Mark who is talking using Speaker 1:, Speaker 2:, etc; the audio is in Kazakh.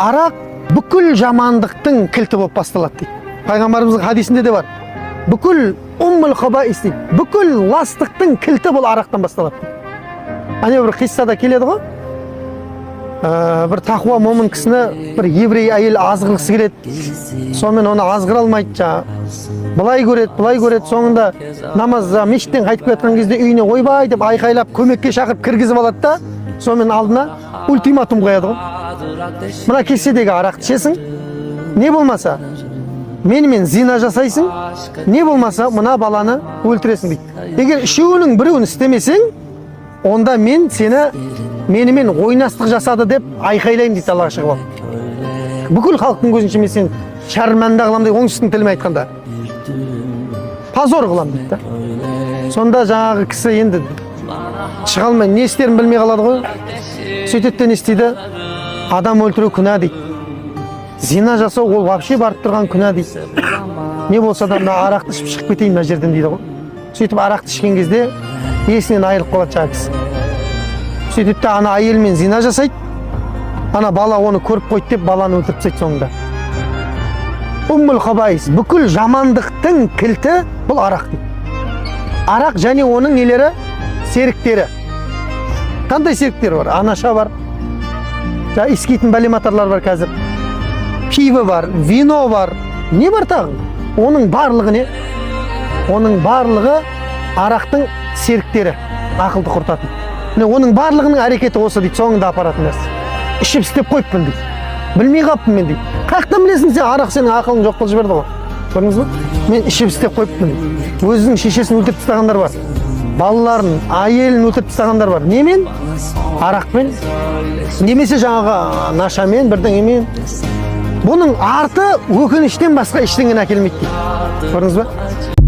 Speaker 1: Arak бүкіл жамандықтың кілті болып басталады дейді. Пайғамбарымыздың хадисінде де бар. Бүкіл хабаис дейді. Бүкіл ластықтың кілті бұл арақтан басталады дейді. Ане бір қиссада келеді ғой. Бір тақуа момын кісіні бір еврей әйел азғырғысы келеді. Сонымен оны азғыра алмайды. Былай көреді, соңында намаз мешіттен қайтып келатқан кезде үйіне ойбай деп айқайлап көмекке шақырып кіргізіп алады да, сонымен алдына ультиматум қояды ғой. Мына кеседегі арақты ішесің, не болмаса менімен зина жасайсың, не болмаса мына баланы өлтіресің дейді. Егер үшеуінің біреуін істемесең, онда мен сені менімен ойнастық жасады деп айқайлаймын дейді Аллаға шығып алып. Бүкіл халықтың көзінше мен сені шәрмәнді қыламын дейді, оңтүстіктің тілімен айтқанда. Позор қыламын дейді да. Сонда жаңағы кісі енді шыға алмай не істерін білмей қалады ғой. Сөйтеді не істейді? Адам өлтіру күнә дейді. Зина жасау ол вообще барып тұрған күнә дейді. Не болса да мына арақты ішіп шығып кетейін мына жерден дейді ғой. Сөйтіп арақты ішкен кезде есінен айырылып қалады жаңағы кісі. Сөйтіп те ана әйелмен зина жасайды. Ана бала оны көріп қойды деп баланы өлтіріп тастайды соңында. Хабаис, бүкіл жамандықтың кілті бұл арақ дейді. Арақ және оның нелері серіктері. Қандай серіктері бар? Анаша бар. Искейтін бәлематарлар бар қазір. Пиво бар, вино бар. Не бар тағы? Оның барлығы не? Оның барлығы арақтың серіктері, ақылды құртатын. Оның барлығының әрекеті осы дейді, соңында апаратын нәрсе. Ішіп істеп қойыппын дейді. Білмей қаппын мен дейді. Қаяқтан білесің сен, арақ сенің ақылың жоқ қылып жіберді ғой. Көрдіңіз бе? Мен ішіп істеп қойыппын дейді. Өзінің шешесін өлтіріп тастағандар бар. Балаларын, әйелін өлтіріп тастағандар бар. Немен? Арақпен. Немесе жаңағы нашамен, бірдеңемен. Бұның арты өкініштен басқа ештеңені әкелмейді дейді. Көрдіңіз бе?